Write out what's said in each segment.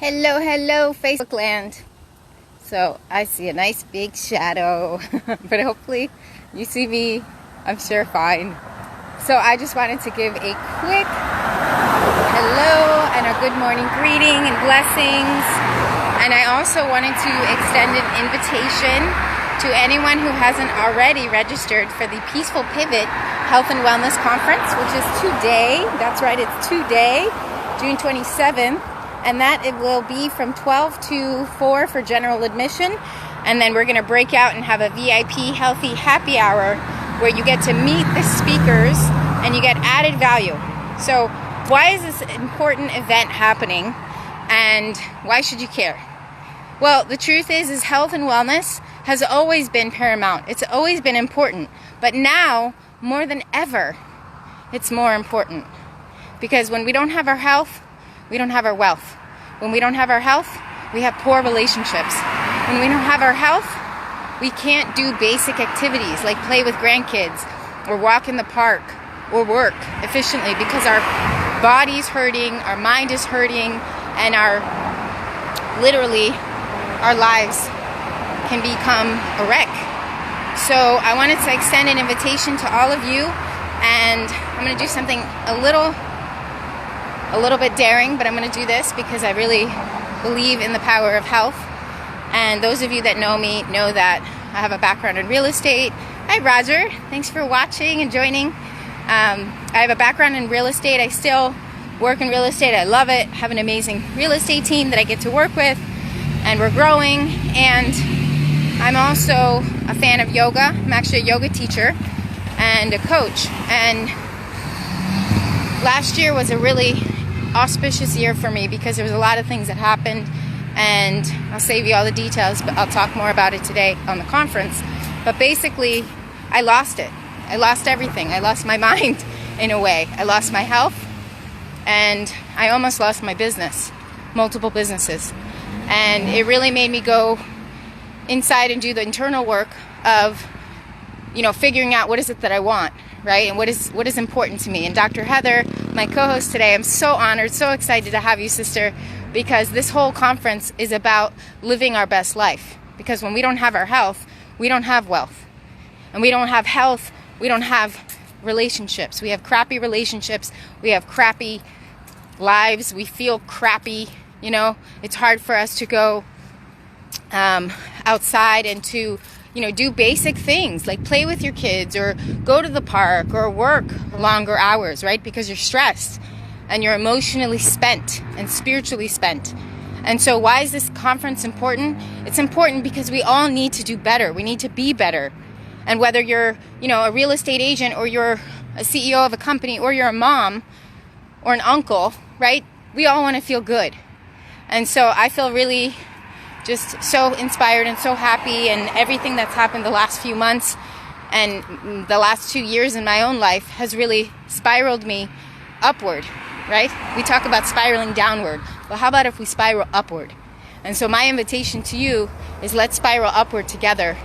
Hello, hello, Facebook land. So I see a nice big shadow, but hopefully you see me, I'm sure fine. So I just wanted to give a quick hello and a good morning greeting and blessings. And I also wanted to extend an invitation to anyone who hasn't already registered for the Peaceful Pivot Health and Wellness Conference, which is today. That's right, it's today, June 27th. And that it will be from 12 to 4 for general admission. And then we're going to break out and have a VIP healthy happy hour where you get to meet the speakers and you get added value. So why is this important event happening and why should you care? Well, the truth is health and wellness has always been paramount. It's always been important. But now, more than ever, it's more important. Because when we don't have our health, we don't have our wealth. When we don't have our health, we have poor relationships. When we don't have our health, we can't do basic activities like play with grandkids or walk in the park or work efficiently because our body's hurting, our mind is hurting, and our lives can become a wreck. So I wanted to extend an invitation to all of you, and I'm going to do something a little bit daring, but I'm going to do this because I really believe in the power of health. And those of you that know me know that I have a background in real estate. Hi, Roger. Thanks for watching and joining. I have a background in real estate. I still work in real estate. I love it. I have an amazing real estate team that I get to work with, and we're growing. And I'm also a fan of yoga. I'm actually a yoga teacher and a coach. And last year was a really auspicious year for me because there was a lot of things that happened, and I'll save you all the details, but I'll talk more about it today on the conference. But basically, I lost it. I lost everything. I lost my mind in a way. I lost my health, and I almost lost my business, multiple businesses. And it really made me go inside and do the internal work of, figuring out what is it that I want, right? And what is important to me. And Dr. Heather, my co-host today, I'm so honored, so excited to have you, sister, because this whole conference is about living our best life. Because when we don't have our health, we don't have wealth. And we don't have health, we don't have relationships. We have crappy relationships, we have crappy lives, we feel crappy, It's hard for us to go outside and to do basic things like play with your kids or go to the park or work longer hours, right? Because you're stressed and you're emotionally spent and spiritually spent. And so why is this conference important? It's important because we all need to do better. We need to be better. And whether you're, a real estate agent or you're a CEO of a company or you're a mom or an uncle, right? We all want to feel good. And so I feel really just so inspired and so happy, and everything that's happened the last few months and the last 2 years in my own life has really spiraled me upward, right? We talk about spiraling downward. Well, how about if we spiral upward? And so my invitation to you is let's spiral upward together,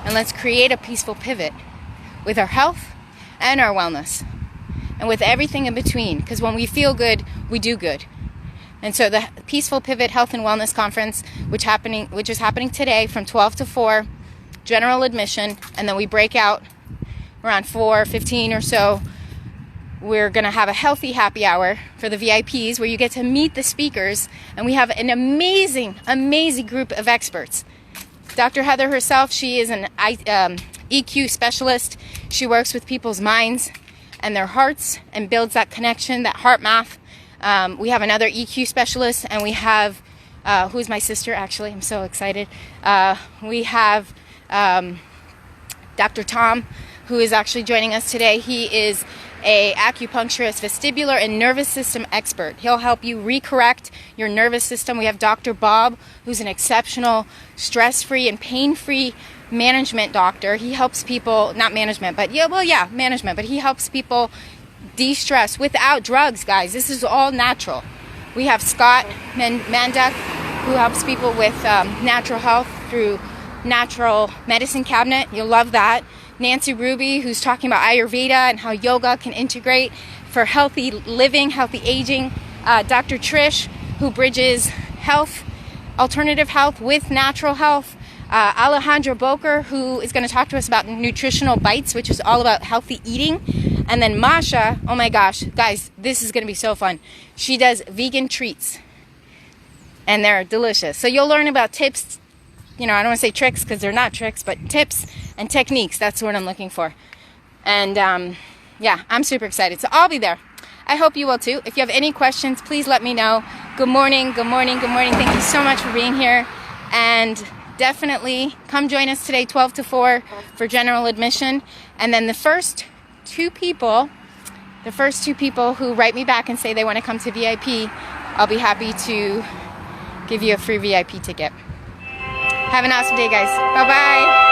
and let's create a peaceful pivot with our health and our wellness and with everything in between, because when we feel good, we do good. And so the Peaceful Pivot Health and Wellness Conference, which is happening today from 12 to 4, general admission, and then we break out around 4:15 or so. We're going to have a healthy happy hour for the VIPs where you get to meet the speakers, and we have an amazing group of experts. Dr. Heather herself, she is an EQ specialist. She works with people's minds and their hearts and builds that connection, that heart math. We have another EQ specialist, and we have, who's my sister, actually, I'm so excited. We have Dr. Tom, who is actually joining us today. He is a acupuncturist, vestibular, and nervous system expert. He'll help you recorrect your nervous system. We have Dr. Bob, who's an exceptional stress-free and pain-free management doctor. He helps people, not management, but management, but he helps people de-stress without drugs, guys. This is all natural. We have Scott Mandek, who helps people with natural health through natural medicine cabinet. You'll love that. Nancy Ruby, who's talking about Ayurveda and how yoga can integrate for healthy living, healthy aging. Dr. Trish, who bridges health, alternative health with natural health. Alejandra Boker, who is going to talk to us about nutritional bites, which is all about healthy eating. And then Masha, oh my gosh, guys, this is going to be so fun. She does vegan treats, and they're delicious. So you'll learn about tips, I don't want to say tricks because they're not tricks, but tips and techniques. That's what I'm looking for. And yeah, I'm super excited. So I'll be there. I hope you will too. If you have any questions, please let me know. Good morning, good morning, good morning. Thank you so much for being here. And definitely come join us today, 12 to 4 for general admission. And then the first two people who write me back and say they want to come to VIP, I'll be happy to give you a free VIP ticket. Have an awesome day, guys. Bye-bye.